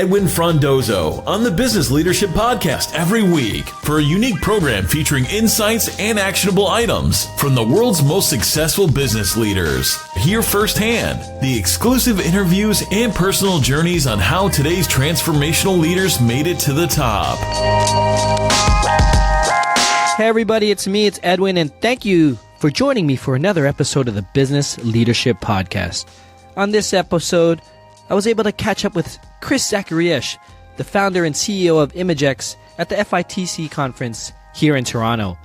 Edwin Frondozo on the Business Leadership Podcast every week for a unique program featuring insights and actionable items from the world's most successful business leaders. Hear firsthand the exclusive interviews and personal journeys on how today's transformational leaders made it to the top. Hey everybody, it's Edwin, and thank you for joining me for another episode of the Business Leadership Podcast. On this episode, I was able to catch up with Chris Zacharias, the founder and CEO of Imgix, at the FITC conference here in Toronto.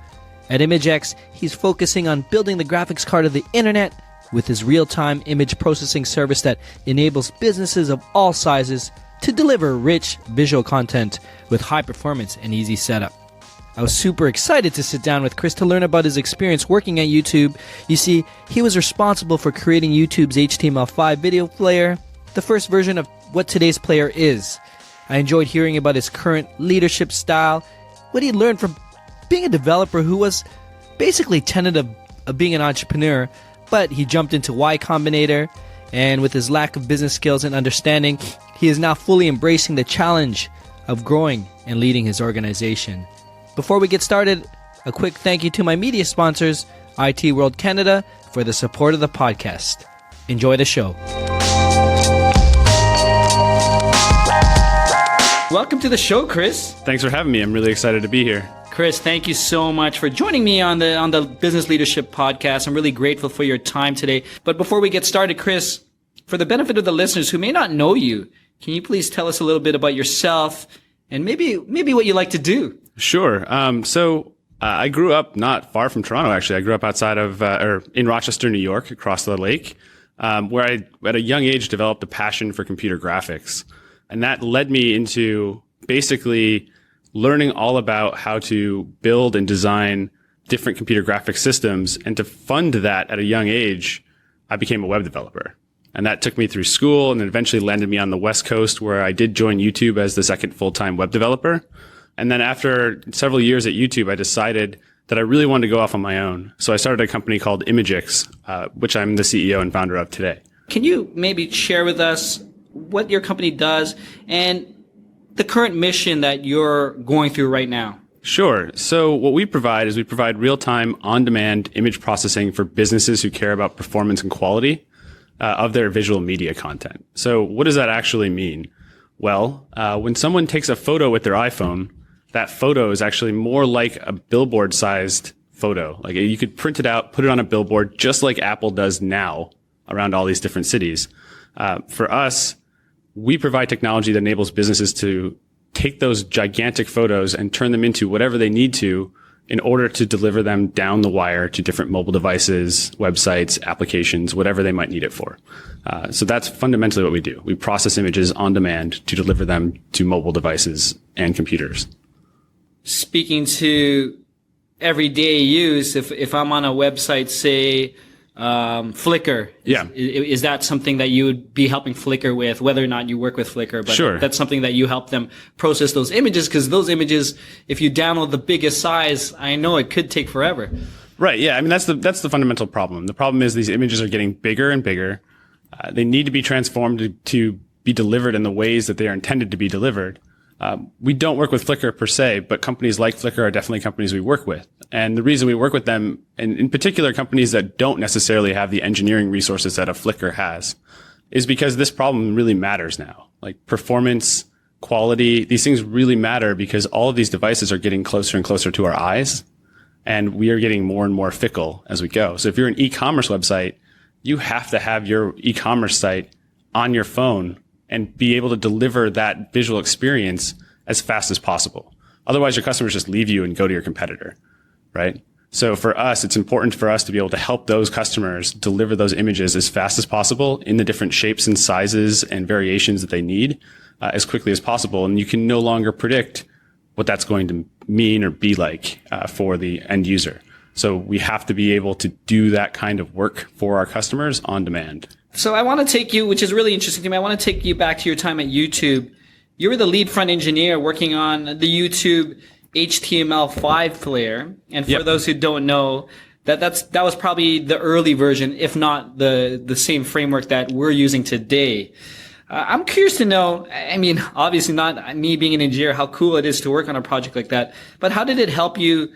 At Imgix, he's focusing on building the graphics card of the internet with his real-time image processing service that enables businesses of all sizes to deliver rich visual content with high performance and easy setup. I was super excited to sit down with Chris to learn about his experience working at YouTube. You see, he was responsible for creating YouTube's HTML5 video player, the first version of what today's player is. I enjoyed hearing about his current leadership style, what he learned from being a developer who was basically tentative of being an entrepreneur, but he jumped into Y Combinator, and with his lack of business skills and understanding, he is now fully embracing the challenge of growing and leading his organization. Before we get started, a quick thank you to my media sponsors, IT World Canada, for the support of the podcast. Enjoy the show. Welcome to the show, Chris. Thanks for having me. I'm really excited to be here. Chris, thank you so much for joining me on the Business Leadership Podcast. I'm really grateful for your time today. But before we get started, Chris, for the benefit of the listeners who may not know you, can you please tell us a little bit about yourself and maybe what you like to do? Sure. I grew up not far from Toronto, actually. I grew up outside of, in Rochester, New York, across the lake, where I, at a young age, developed a passion for computer graphics. And that led me into basically learning all about how to build and design different computer graphic systems. And to fund that at a young age, I became a web developer. And that took me through school and then eventually landed me on the West Coast, where I did join YouTube as the second full-time web developer. And then after several years at YouTube, I decided that I really wanted to go off on my own. So I started a company called Imgix, which I'm the CEO and founder of today. Can you maybe share with us what your company does and the current mission that you're going through right now? Sure. So what we provide is we provide real-time, on-demand image processing for businesses who care about performance and quality of their visual media content. So what does that actually mean? Well, when someone takes a photo with their iPhone, that photo is actually more like a billboard-sized photo. Like you could print it out, put it on a billboard, just like Apple does now around all these different cities. For us, we provide technology that enables businesses to take those gigantic photos and turn them into whatever they need to in order to deliver them down the wire to different mobile devices, websites, applications, whatever they might need it for. So that's fundamentally what we do. We process images on demand to deliver them to mobile devices and computers. Speaking to everyday use, if I'm on a website, say, Flickr, is that something that you would be helping Flickr with, whether or not you work with Flickr? But sure. That's something that you help them process those images, because those images, if you download the biggest size, I know it could take forever. Right. Yeah. I mean, that's the fundamental problem. The problem is these images are getting bigger and bigger. They need to be transformed to be delivered in the ways that they are intended to be delivered. We don't work with Flickr per se, but companies like Flickr are definitely companies we work with. And the reason we work with them, and in particular companies that don't necessarily have the engineering resources that a Flickr has, is because this problem really matters now. Like performance, quality, these things really matter because all of these devices are getting closer and closer to our eyes, and we are getting more and more fickle as we go. So if you're an e-commerce website, you have to have your e-commerce site on your phone and be able to deliver that visual experience as fast as possible. Otherwise, your customers just leave you and go to your competitor, right? So for us, it's important for us to be able to help those customers deliver those images as fast as possible in the different shapes and sizes and variations that they need as quickly as possible. And you can no longer predict what that's going to mean or be like for the end user. So we have to be able to do that kind of work for our customers on demand. So I want to take you, which is really interesting to me, I want to take you back to your time at YouTube. You were the lead front engineer working on the YouTube HTML5 player. And for those who don't know, that was probably the early version, if not the same framework that we're using today. I'm curious to know, I mean, obviously not me being an engineer, how cool it is to work on a project like that, but how did it help you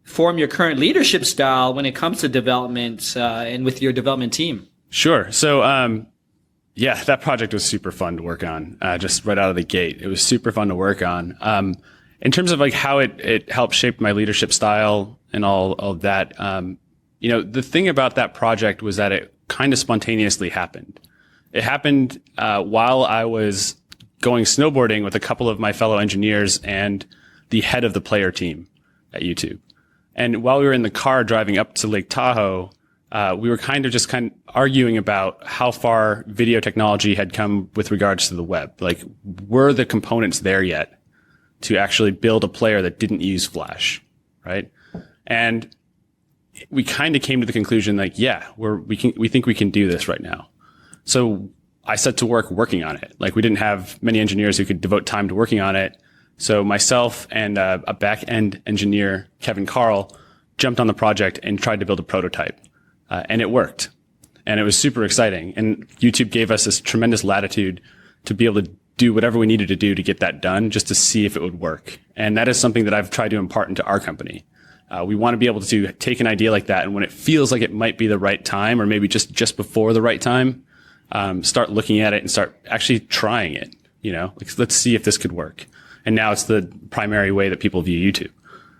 form your current leadership style when it comes to development and with your development team? Sure. So, yeah, that project was super fun to work on, just right out of the gate. It was super fun to work on. In terms of like how it helped shape my leadership style and all of that, the thing about that project was that it kind of spontaneously happened. It happened while I was going snowboarding with a couple of my fellow engineers and the head of the player team at YouTube. And while we were in the car driving up to Lake Tahoe, we were kind of arguing about how far video technology had come with regards to the web. Like, were the components there yet to actually build a player that didn't use Flash, right? And we kind of came to the conclusion, like, yeah, we think we can do this right now. So I set to work working on it. Like, we didn't have many engineers who could devote time to working on it. So myself and a back-end engineer, Kevin Carl, jumped on the project and tried to build a prototype. And it worked. And it was super exciting. And YouTube gave us this tremendous latitude to be able to do whatever we needed to do to get that done, just to see if it would work. And that is something that I've tried to impart into our company. We want to be able to take an idea like that, and when it feels like it might be the right time, or maybe just before the right time, start looking at it and start actually trying it. Like, let's see if this could work. And now it's the primary way that people view YouTube.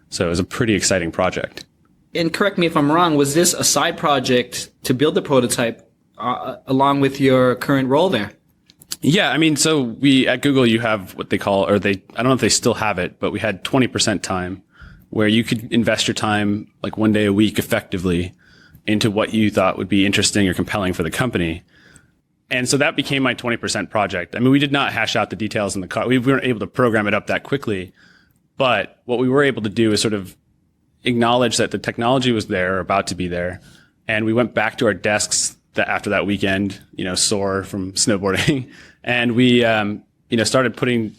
So it was a pretty exciting project. And correct me if I'm wrong, was this a side project to build the prototype along with your current role there? Yeah, I mean, so we at Google, you have what they call, I don't know if they still have it, but we had 20% time where you could invest your time like one day a week effectively into what you thought would be interesting or compelling for the company. And so that became my 20% project. I mean, we did not hash out the details in the code. We weren't able to program it up that quickly. But what we were able to do is sort of acknowledge that the technology was there, or about to be there. And we went back to our desks after that weekend, sore from snowboarding. And we, started putting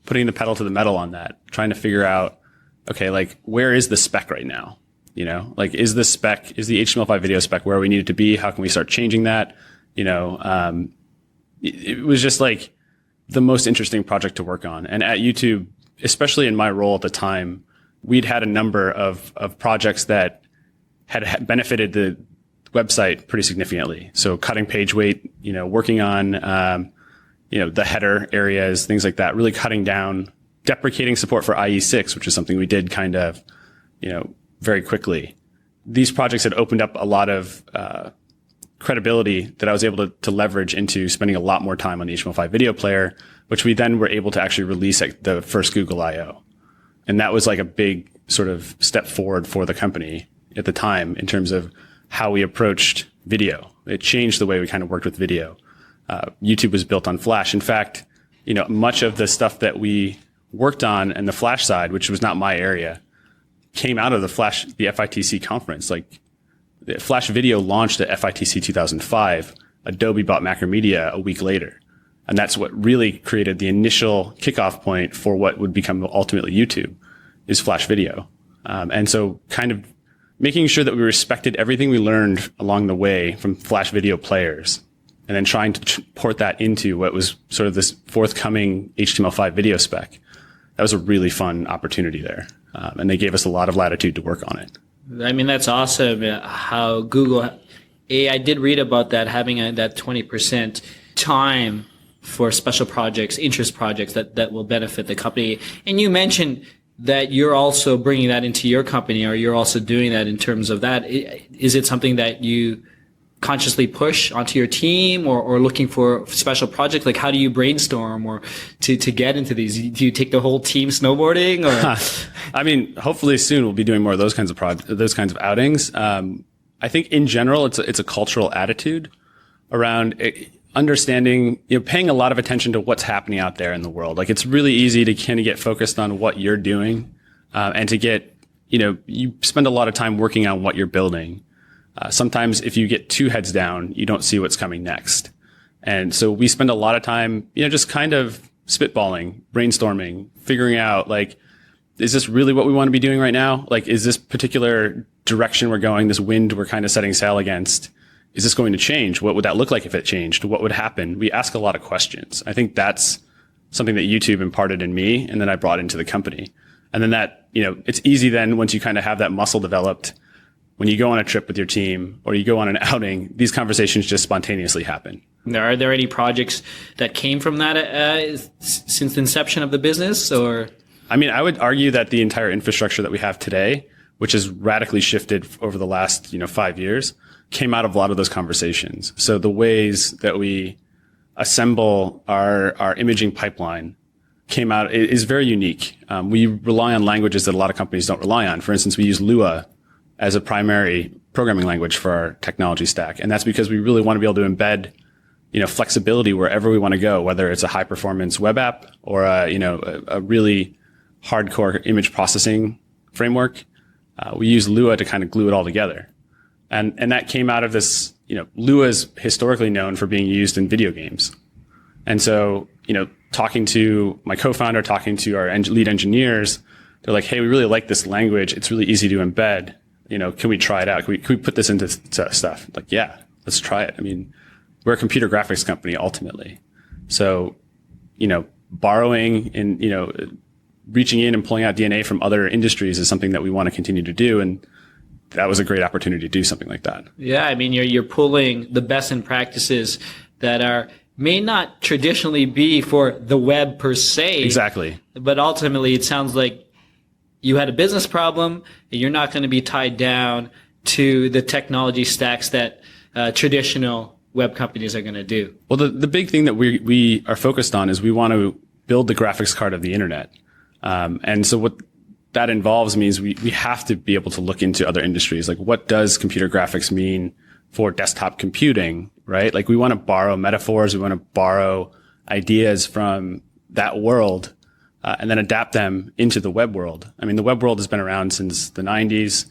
the pedal to the metal on that, trying to figure out, okay, like, where is the spec right now? Like, is the HTML5 video spec where we need it to be? How can we start changing that? It was just like the most interesting project to work on. And at YouTube, especially in my role at the time, we'd had a number of projects that had benefited the website pretty significantly. So cutting page weight, working on, the header areas, things like that, really cutting down, deprecating support for IE6, which is something we did kind of, very quickly. These projects had opened up a lot of, credibility that I was able to leverage into spending a lot more time on the HTML5 video player, which we then were able to actually release at the first Google I/O. And that was like a big sort of step forward for the company at the time in terms of how we approached video. It changed the way we kind of worked with video. YouTube was built on Flash. In fact, much of the stuff that we worked on the Flash side, which was not my area, came out of the FITC conference. Like, the Flash Video launched at FITC 2005. Adobe bought Macromedia a week later. And that's what really created the initial kickoff point for what would become ultimately YouTube, is Flash Video. And so kind of making sure that we respected everything we learned along the way from Flash Video players, and then trying to port that into what was sort of this forthcoming HTML5 video spec. That was a really fun opportunity there. And they gave us a lot of latitude to work on it. I mean, that's awesome how Google, I did read about that, having that 20% time for special projects, interest projects that will benefit the company. And you mentioned that you're also bringing that into your company, or you're also doing that in terms of that. Is it something that you consciously push onto your team, or looking for special projects? Like, how do you brainstorm or to get into these? Do you take the whole team snowboarding? Or I mean, hopefully soon we'll be doing more of those kinds of outings. I think in general, it's a cultural attitude around understanding, paying a lot of attention to what's happening out there in the world. Like, it's really easy to kind of get focused on what you're doing, and to get, you spend a lot of time working on what you're building. Sometimes if you get two heads down, you don't see what's coming next. And so we spend a lot of time, just kind of spitballing, brainstorming, figuring out, like, is this really what we want to be doing right now? Like, is this particular direction we're going, this wind we're kind of setting sail against, is this going to change? What would that look like if it changed? What would happen? We ask a lot of questions. I think that's something that YouTube imparted in me and then I brought into the company. And then that, it's easy then once you kind of have that muscle developed, when you go on a trip with your team or you go on an outing, these conversations just spontaneously happen. Are there any projects that came from that since the inception of the business, or? I mean, I would argue that the entire infrastructure that we have today, which has radically shifted over the last, 5 years, came out of a lot of those conversations. So the ways that we assemble our imaging pipeline came out is very unique. We rely on languages that a lot of companies don't rely on. For instance, we use Lua as a primary programming language for our technology stack. And that's because we really want to be able to embed, flexibility wherever we want to go, whether it's a high performance web app or a really hardcore image processing framework. We use Lua to kind of glue it all together. And that came out of this, Lua is historically known for being used in video games. And so, talking to my co-founder, talking to our lead engineers, they're like, hey, we really like this language. It's really easy to embed. Can we try it out? Can we put this into stuff? Like, yeah, let's try it. I mean, we're a computer graphics company ultimately. So, borrowing and, reaching in and pulling out DNA from other industries is something that we want to continue to do. And that was a great opportunity to do something like that. Yeah. I mean, you're pulling the best in practices that may not traditionally be for the web per se. Exactly. But ultimately it sounds like you had a business problem and you're not going to be tied down to the technology stacks that traditional web companies are going to do. Well, the big thing that we are focused on is we want to build the graphics card of the internet. And so what that involves means we have to be able to look into other industries. Like, what does computer graphics mean for desktop computing, right? Like, we want to borrow metaphors. We want to borrow ideas from that world, and then adapt them into the web world. I mean, the web world has been around since the 90s.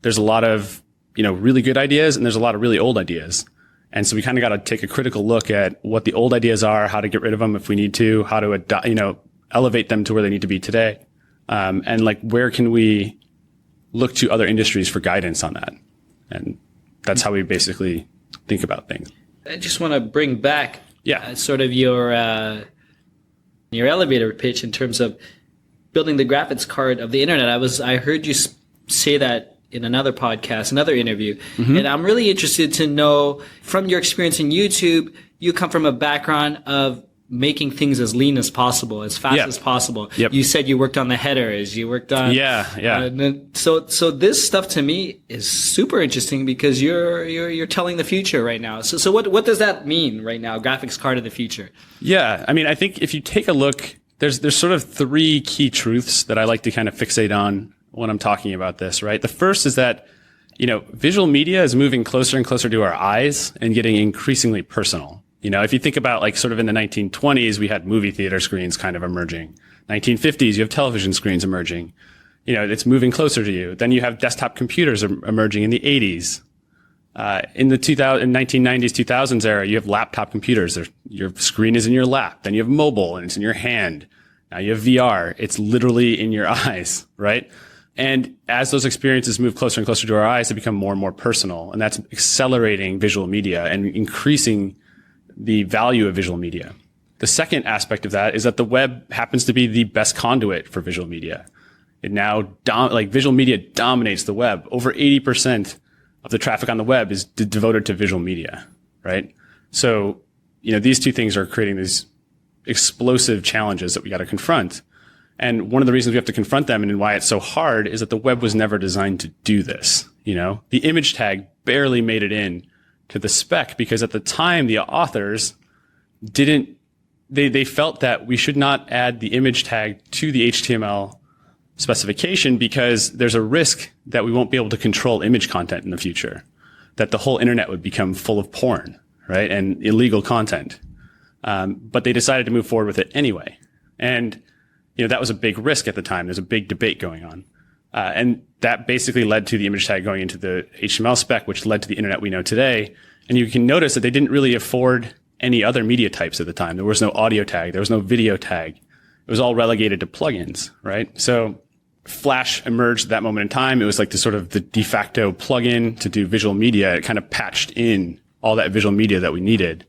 There's a lot of, really good ideas and there's a lot of really old ideas. And so we kind of got to take a critical look at what the old ideas are, how to get rid of them if we need to, how to elevate them to where they need to be today. And like, where can we look to other industries for guidance on that? And that's how we basically think about things. I just want to bring back sort of your elevator pitch in terms of building the graphics card of the internet. I heard you say that in another podcast, another interview. Mm-hmm. And I'm really interested to know, from your experience in YouTube, you come from a background of making things as lean as possible, as fast as possible. Yep. You said you worked on the headers, you worked on so this stuff to me is super interesting because you're telling the future right now. So what does that mean right now? Graphics card of the future. Yeah, I mean, I think if you take a look, there's sort of three key truths that I like to kind of fixate on when I'm talking about this, right? The first is that, visual media is moving closer and closer to our eyes and getting increasingly personal. If you think about, like, sort of in the 1920s, we had movie theater screens kind of emerging. 1950s, you have television screens emerging. It's moving closer to you. Then you have desktop computers emerging in the 80s. In the 1990s, 2000s era, you have laptop computers. Your screen is in your lap. Then you have mobile and it's in your hand. Now you have VR. It's literally in your eyes, right? And as those experiences move closer and closer to our eyes, they become more and more personal. And that's accelerating visual media and increasing the value of visual media. The second aspect of that is that the web happens to be the best conduit for visual media. It now, visual media dominates the web. Over 80% of the traffic on the web is devoted to visual media, right? So, these two things are creating these explosive challenges that we got to confront. And one of the reasons we have to confront them and why it's so hard is that the web was never designed to do this. The image tag barely made it in to the spec because at the time the authors they felt that we should not add the image tag to the HTML specification because there's a risk that we won't be able to control image content in the future, that the whole internet would become full of porn, right? And illegal content. But they decided to move forward with it anyway. And that was a big risk at the time. There's a big debate going on. And that basically led to the image tag going into the HTML spec, which led to the internet we know today. And you can notice that they didn't really afford any other media types at the time. There was no audio tag. There was no video tag. It was all relegated to plugins, right? So Flash emerged at that moment in time. It was like the sort of the de facto plugin to do visual media. It kind of patched in all that visual media that we needed.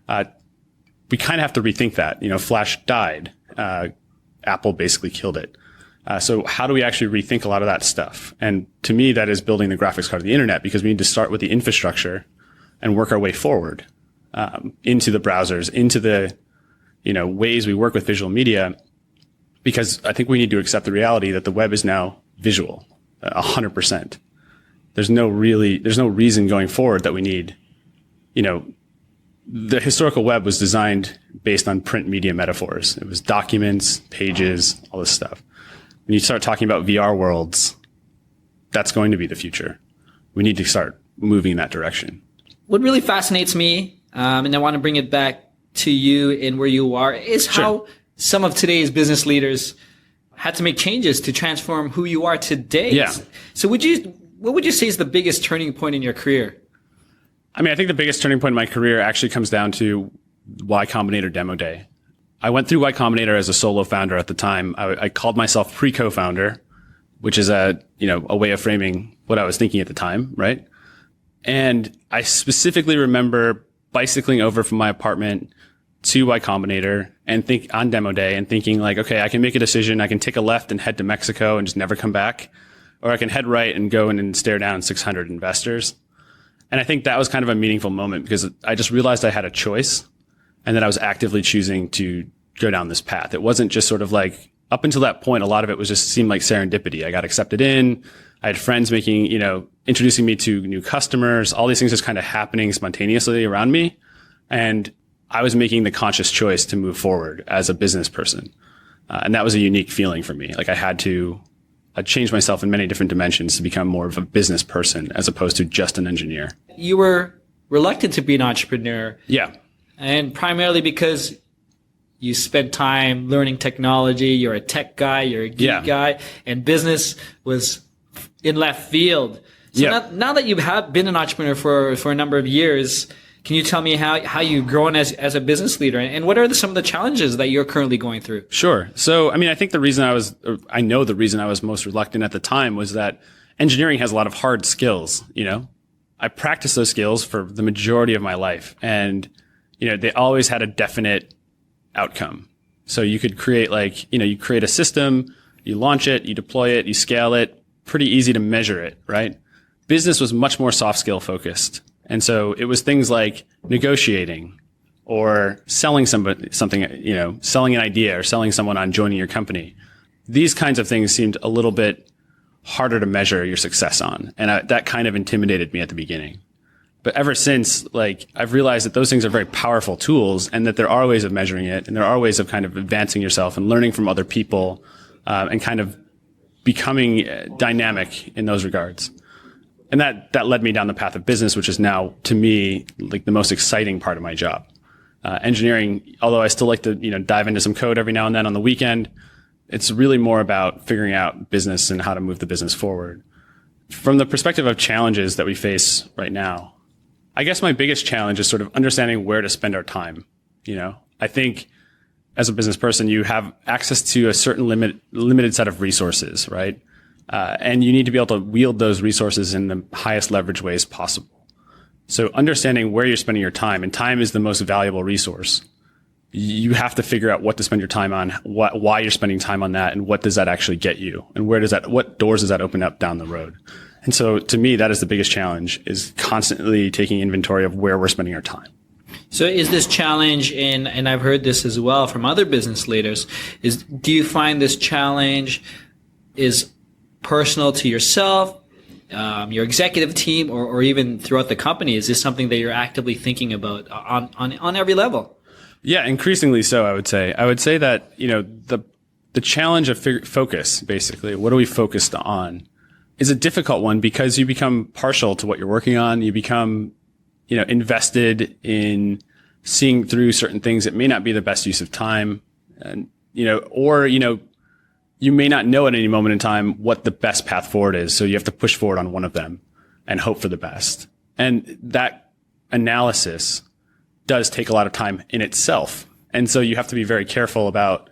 We kind of have to rethink that. Flash died. Apple basically killed it. So how do we actually rethink a lot of that stuff? And to me, that is building the graphics card of the internet, because we need to start with the infrastructure and work our way forward into the browsers, into the ways we work with visual media, because I think we need to accept the reality that the web is now visual, 100%. There's no reason going forward that we need, the historical web was designed based on print media metaphors. It was documents, pages, all this stuff. When you start talking about VR worlds, that's going to be the future. We need to start moving in that direction. What really fascinates me, and I want to bring it back to you and where you are, is how some of today's business leaders had to make changes to transform who you are today. Yeah. So what would you say is the biggest turning point in your career? I mean, I think the biggest turning point in my career actually comes down to Y Combinator Demo Day. I went through Y Combinator as a solo founder at the time. I called myself pre-co-founder, which is a way of framing what I was thinking at the time, right? And I specifically remember bicycling over from my apartment to Y Combinator and on demo day and thinking like, okay, I can make a decision. I can take a left and head to Mexico and just never come back, or I can head right and go in and stare down 600 investors. And I think that was kind of a meaningful moment, because I just realized I had a choice and that I was actively choosing to go down this path. It wasn't just sort of like, up until that point, a lot of it was just seemed like serendipity. I got accepted in. I had friends introducing me to new customers, all these things just kind of happening spontaneously around me. And I was making the conscious choice to move forward as a business person. And that was a unique feeling for me. Like I changed myself in many different dimensions to become more of a business person as opposed to just an engineer. You were reluctant to be an entrepreneur. Yeah. And primarily because you spent time learning technology, you're a tech guy, you're a geek guy, and business was in left field. So now that you have been an entrepreneur for a number of years, can you tell me how you've grown as a business leader, and what are some of the challenges that you're currently going through? Sure. So, I mean, I think the reason I know the reason I was most reluctant at the time was that engineering has a lot of hard skills. I practiced those skills for the majority of my life, and, they always had a definite outcome. So you could create you create a system, you launch it, you deploy it, you scale it, pretty easy to measure it, right? Business was much more soft skill focused. And so it was things like negotiating or selling something, selling an idea or selling someone on joining your company. These kinds of things seemed a little bit harder to measure your success on. And that kind of intimidated me at the beginning. But ever since, I've realized that those things are very powerful tools, and that there are ways of measuring it, and there are ways of kind of advancing yourself and learning from other people, and kind of becoming dynamic in those regards. And that led me down the path of business, which is now, to me, the most exciting part of my job. Engineering, although I still like to, dive into some code every now and then on the weekend, it's really more about figuring out business and how to move the business forward. From the perspective of challenges that we face right now, I guess my biggest challenge is sort of understanding where to spend our time. I think as a business person, you have access to a certain limited set of resources, right? And you need to be able to wield those resources in the highest leverage ways possible. So understanding where you're spending your time, and time is the most valuable resource. You have to figure out what to spend your time on, why you're spending time on that, and what does that actually get you, and what doors does that open up down the road? And so to me, that is the biggest challenge, is constantly taking inventory of where we're spending our time. So is this challenge, and I've heard this as well from other business leaders, do you find this challenge is personal to yourself, your executive team, or even throughout the company? Is this something that you're actively thinking about on every level? Yeah, increasingly so, I would say. I would say that, the challenge of focus, basically, what are we focused on, is a difficult one, because you become partial to what you're working on. You become, invested in seeing through certain things that may not be the best use of time. And, you may not know at any moment in time what the best path forward is. So you have to push forward on one of them and hope for the best. And that analysis does take a lot of time in itself. And so you have to be very careful about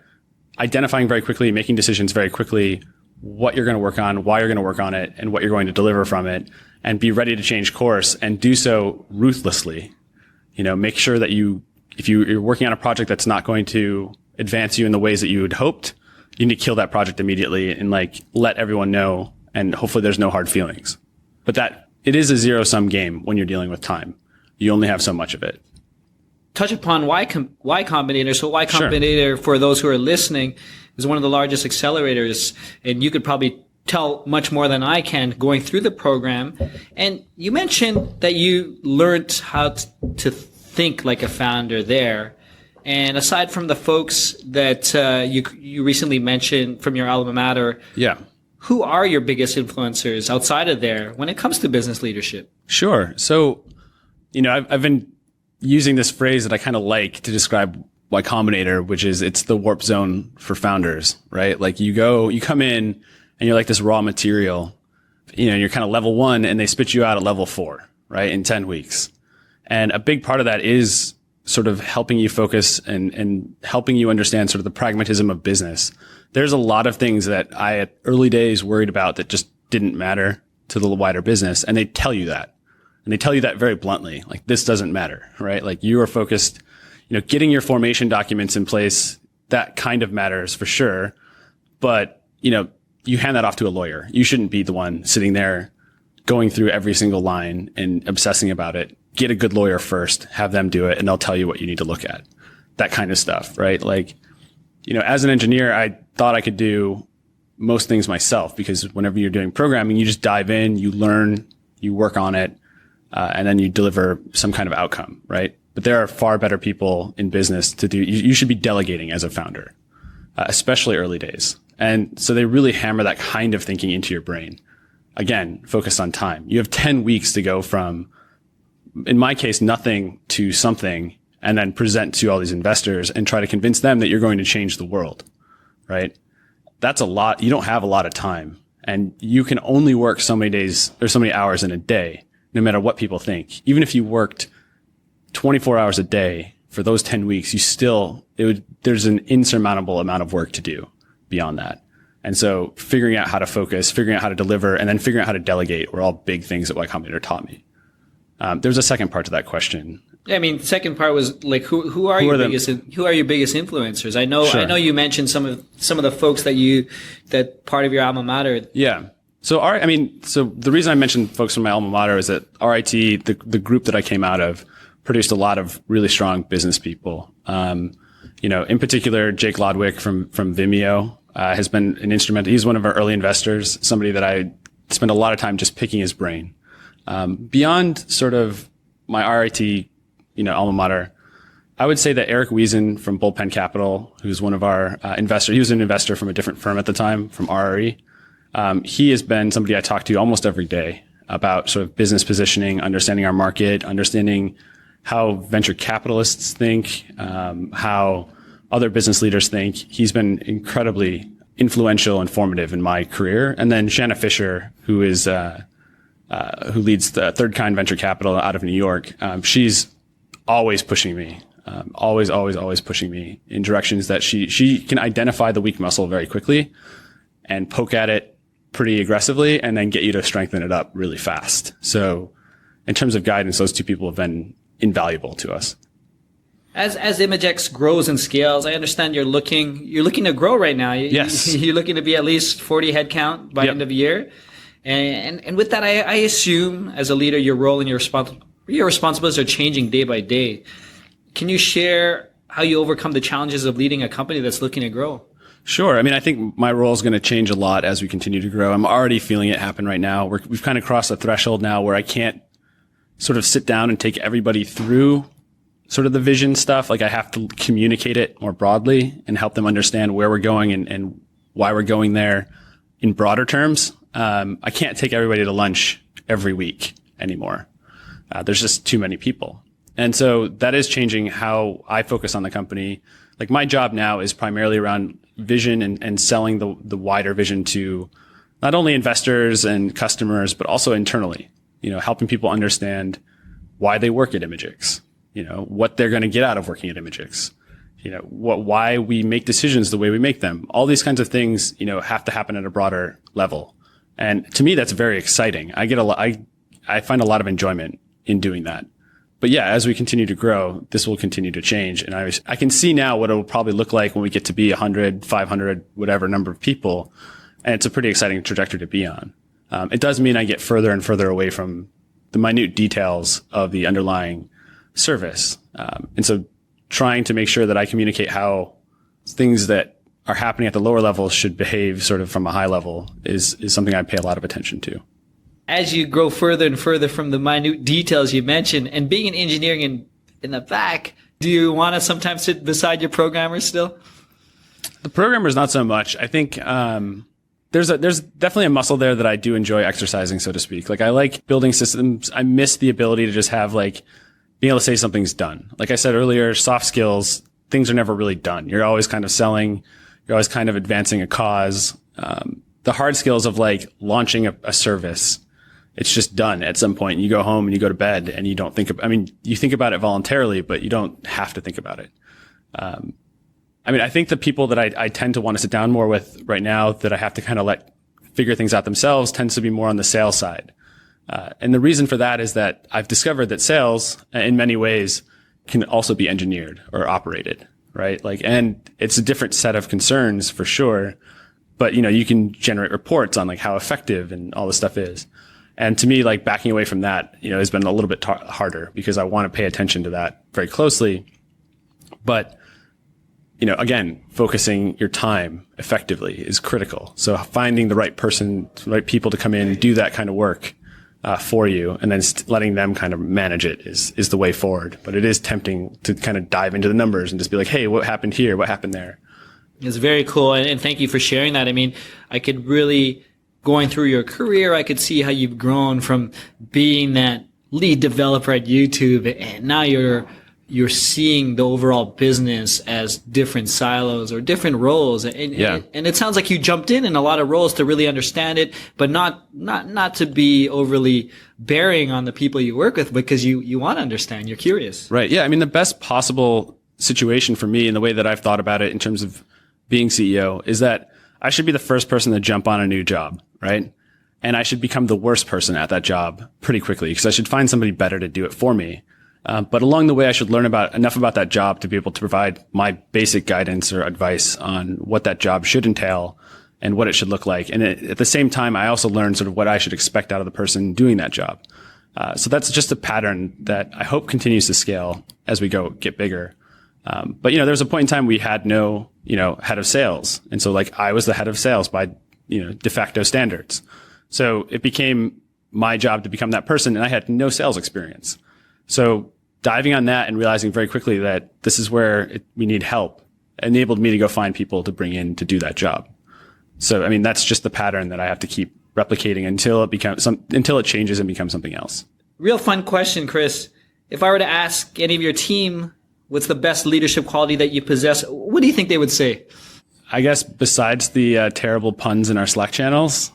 identifying very quickly, making decisions very quickly, what you're going to work on, why you're going to work on it, and what you're going to deliver from it, and be ready to change course and do so ruthlessly. Make sure that if you're working on a project that's not going to advance you in the ways that you had hoped, you need to kill that project immediately and let everyone know, and hopefully there's no hard feelings. But that it is a zero-sum game when you're dealing with time. You only have so much of it. Touch upon Y Combinator. So Y Combinator, for those who are listening, is one of the largest accelerators, and you could probably tell much more than I can going through the program. And you mentioned that you learned how to think like a founder there. And aside from the folks that you recently mentioned from your alma mater, who are your biggest influencers outside of there when it comes to business leadership? Sure. So, I've been using this phrase that I kind of like to describe Y Combinator, which is it's the warp zone for founders, right? You come in and you're like this raw material, you're kind of level 1 and they spit you out at level 4, right? In 10 weeks. And a big part of that is sort of helping you focus and helping you understand sort of the pragmatism of business. There's a lot of things that I at early days worried about that just didn't matter to the wider business. And they tell you that. And they tell you that very bluntly. This doesn't matter, right? You are focused, getting your formation documents in place, that kind of matters for sure. But, you hand that off to a lawyer. You shouldn't be the one sitting there going through every single line and obsessing about it. Get a good lawyer first, have them do it, and they'll tell you what you need to look at. That kind of stuff, right? As an engineer, I thought I could do most things myself, because whenever you're doing programming, you just dive in, you learn, you work on it, and then you deliver some kind of outcome, right? But there are far better people in business to do. You should be delegating as a founder, especially early days. And so they really hammer that kind of thinking into your brain. Again, focused on time. You have 10 weeks to go from, in my case, nothing to something, and then present to all these investors and try to convince them that you're going to change the world, right? That's a lot. You don't have a lot of time, and you can only work so many days or so many hours in a day, no matter what people think. Even if you worked 24 hours a day for those 10 weeks, there's an insurmountable amount of work to do beyond that. And so figuring out how to focus, figuring out how to deliver, and then figuring out how to delegate were all big things that Y Combinator taught me. There's a second part to that question. Second part was who are your biggest influencers? I know you mentioned some of the folks that part of your alma mater. Yeah. So the reason I mentioned folks from my alma mater is that RIT, the group that I came out of, produced a lot of really strong business people. In particular, Jake Lodwick from Vimeo has been an instrument. He's one of our early investors, somebody that I spend a lot of time just picking his brain. Beyond sort of my RIT, alma mater, I would say that Eric Wiesen from Bullpen Capital, who's one of our investors, he was an investor from a different firm at the time, from RRE. He has been somebody I talk to almost every day about sort of business positioning, understanding our market, understanding how venture capitalists think, how other business leaders think. He's been incredibly influential and formative in my career. And then Shanna Fisher, who leads the Third Kind Venture Capital out of New York. She's always pushing me, always pushing me in directions that she can identify the weak muscle very quickly and poke at it pretty aggressively and then get you to strengthen it up really fast. So in terms of guidance, those two people have been invaluable to us. As Imgix grows and scales, I understand you're looking to grow right now. Yes. You're looking to be at least 40 headcount by end of year. And with that, I assume as a leader, your role and your responsibilities are changing day by day. Can you share how you overcome the challenges of leading a company that's looking to grow? Sure. I think my role is going to change a lot as we continue to grow. I'm already feeling it happen right now. We've kind of crossed a threshold now where I can't sort of sit down and take everybody through sort of the vision stuff. I have to communicate it more broadly and help them understand where we're going and why we're going there in broader terms. I can't take everybody to lunch every week anymore. There's just too many people. And so that is changing how I focus on the company. My job now is primarily around vision and selling the wider vision to not only investors and customers, but also internally, helping people understand why they work at Imgix, what they're going to get out of working at Imgix, why we make decisions the way we make them. All these kinds of things, have to happen at a broader level. And to me, that's very exciting. I find a lot of enjoyment in doing that. But yeah, as we continue to grow, this will continue to change. And I can see now what it will probably look like when we get to be 100, 500, whatever number of people. And it's a pretty exciting trajectory to be on. It does mean I get further and further away from the minute details of the underlying service. And so trying to make sure that I communicate how things that are happening at the lower levels should behave sort of from a high level is something I pay a lot of attention to. As you grow further and further from the minute details you mentioned, and being in engineering in the back, do you want to sometimes sit beside your programmers still? The programmers, not so much. I think there's definitely a muscle there that I do enjoy exercising, so to speak. Like I like building systems. I miss the ability to just have like being able to say something's done. Like I said earlier, soft skills, things are never really done. You're always kind of selling. You're always kind of advancing a cause. The hard skills of like launching a service, it's just done at some point. You go home and you go to bed and you don't think you think about it voluntarily, but you don't have to think about it. I think the people that I tend to want to sit down more with right now that I have to kind of let figure things out themselves tends to be more on the sales side. And the reason for that is that I've discovered that sales in many ways can also be engineered or operated, right? And it's a different set of concerns for sure, but you can generate reports on like how effective and all this stuff is. And to me, like backing away from that, has been a little bit harder because I want to pay attention to that very closely. But, again, focusing your time effectively is critical. So finding the right person, the right people to come in and do that kind of work for you, and then letting them kind of manage it is the way forward. But it is tempting to kind of dive into the numbers and just be like, hey, what happened here? What happened there? It's very cool. And thank you for sharing that. I could really, going through your career, I could see how you've grown from being that lead developer at YouTube, and now you're seeing the overall business as different silos or different roles. And it sounds like you jumped in a lot of roles to really understand it, but not to be overly bearing on the people you work with, because you want to understand, you're curious. Right. Yeah. The best possible situation for me, and the way that I've thought about it in terms of being CEO, is that I should be the first person to jump on a new job, right? And I should become the worst person at that job pretty quickly, because I should find somebody better to do it for me. But along the way, I should learn enough about that job to be able to provide my basic guidance or advice on what that job should entail and what it should look like. And at the same time, I also learn sort of what I should expect out of the person doing that job. So that's just a pattern that I hope continues to scale as we get bigger. But there was a point in time we had no, head of sales. And so like I was the head of sales by, de facto standards. So it became my job to become that person, and I had no sales experience. So diving on that and realizing very quickly that this is where we need help enabled me to go find people to bring in to do that job. So, that's just the pattern that I have to keep replicating until it changes and becomes something else. Real fun question, Chris. If I were to ask any of your team, what's the best leadership quality that you possess, what do you think they would say? I guess besides the terrible puns in our Slack channels,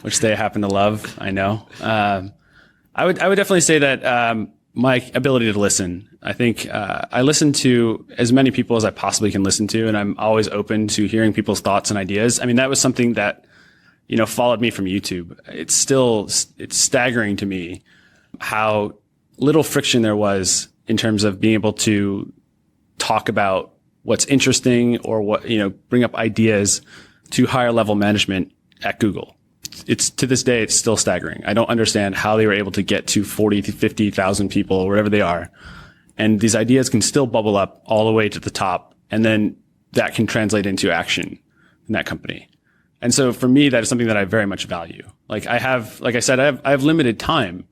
which they happen to love, I know. I would definitely say that my ability to listen. I think I listen to as many people as I possibly can listen to, and I'm always open to hearing people's thoughts and ideas. That was something that followed me from YouTube. It's staggering to me how little friction there was in terms of being able to talk about what's interesting or what bring up ideas to higher level management at Google. It's to this day, it's still staggering. I don't understand how they were able to get to 40 to 50,000 people, wherever they are. And these ideas can still bubble up all the way to the top. And then that can translate into action in that company. And so for me, that is something that I very much value. Like I have limited time,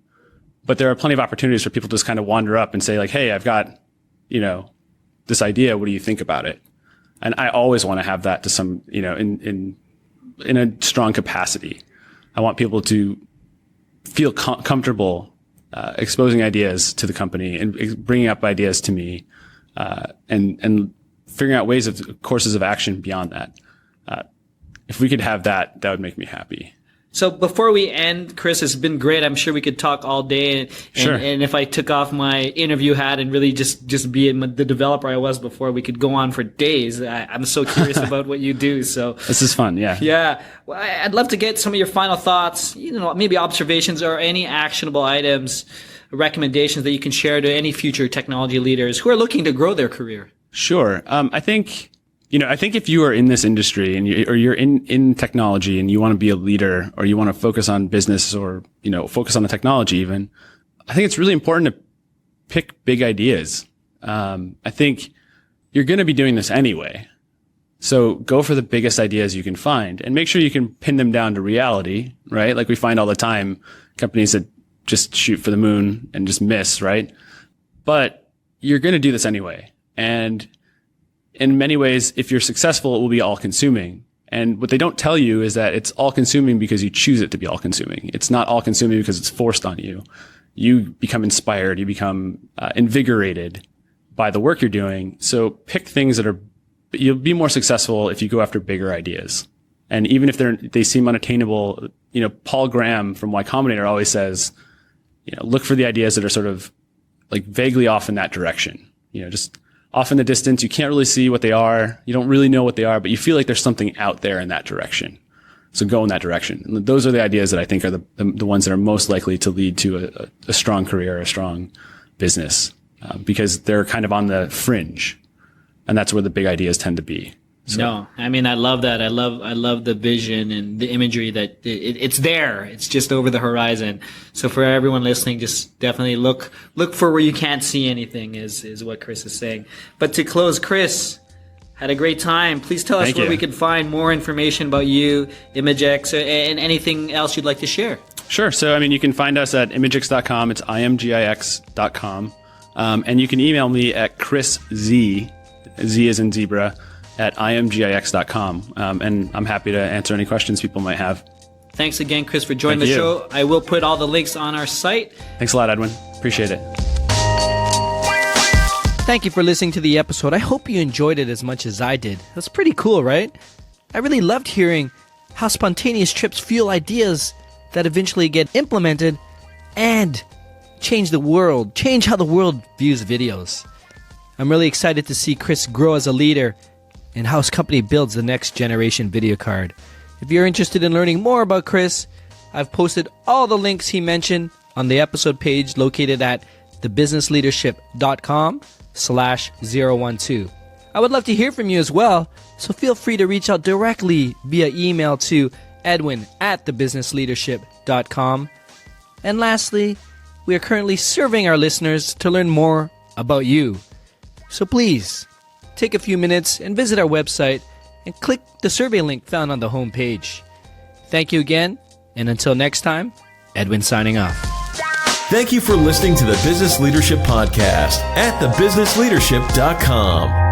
but there are plenty of opportunities for people to just kind of wander up and say like, hey, I've got, this idea. What do you think about it? And I always want to have that to some, in a strong capacity. I want people to feel comfortable exposing ideas to the company and bringing up ideas to me, and figuring out courses of action beyond that. If we could have that, that would make me happy. So before we end, Chris, it's been great. I'm sure we could talk all day. And if I took off my interview hat and really just be the developer I was before, we could go on for days. I'm so curious about what you do. So this is fun. Yeah. Yeah. Well, I'd love to get some of your final thoughts, maybe observations or any actionable items, recommendations that you can share to any future technology leaders who are looking to grow their career. Sure. I think if you are in this industry and you're in technology and you want to be a leader or you want to focus on business or, focus on the technology even, I think it's really important to pick big ideas. I think you're going to be doing this anyway. So go for the biggest ideas you can find and make sure you can pin them down to reality, right? Like we find all the time companies that just shoot for the moon and just miss, right? But you're going to do this anyway. And in many ways, if you're successful, it will be all consuming. And what they don't tell you is that it's all consuming because you choose it to be all consuming. It's not all consuming because it's forced on you. You become inspired. You become invigorated by the work you're doing. So pick things that you'll be more successful if you go after bigger ideas. And even if they seem unattainable, Paul Graham from Y Combinator always says, look for the ideas that are sort of like vaguely off in that direction. Just off in the distance. You can't really see what they are. You don't really know what they are, but you feel like there's something out there in that direction. So go in that direction. And those are the ideas that I think are the ones that are most likely to lead to a strong career, a strong business, because they're kind of on the fringe. And that's where the big ideas tend to be. So. No, I mean, I love that. I love the vision and the imagery that it's there. It's just over the horizon. So for everyone listening, just definitely look for where you can't see anything is what Chris is saying. But to close, Chris, had a great time. Please tell us where we can find more information about you, Imgix, and anything else you'd like to share. Sure. So, you can find us at imgix.com. It's imgix.com. And you can email me at Z as in zebra, at imgix.com. And I'm happy to answer any questions people might have. Thanks again, Chris, for joining the show. I will put all the links on our site. Thanks a lot, Edwin. Appreciate it. Thank you for listening to the episode. I hope you enjoyed it as much as I did. It was pretty cool, right? I really loved hearing how spontaneous trips fuel ideas that eventually get implemented and change how the world views videos. I'm really excited to see Chris grow as a leader and how his company builds the next generation video card. If you're interested in learning more about Chris, I've posted all the links he mentioned on the episode page located at thebusinessleadership.com/012. I would love to hear from you as well, so feel free to reach out directly via email to edwin@thebusinessleadership.com. And lastly, we are currently surveying our listeners to learn more about you. So please, take a few minutes and visit our website and click the survey link found on the homepage. Thank you again, and until next time, Edwin signing off. Thank you for listening to the Business Leadership Podcast at thebusinessleadership.com.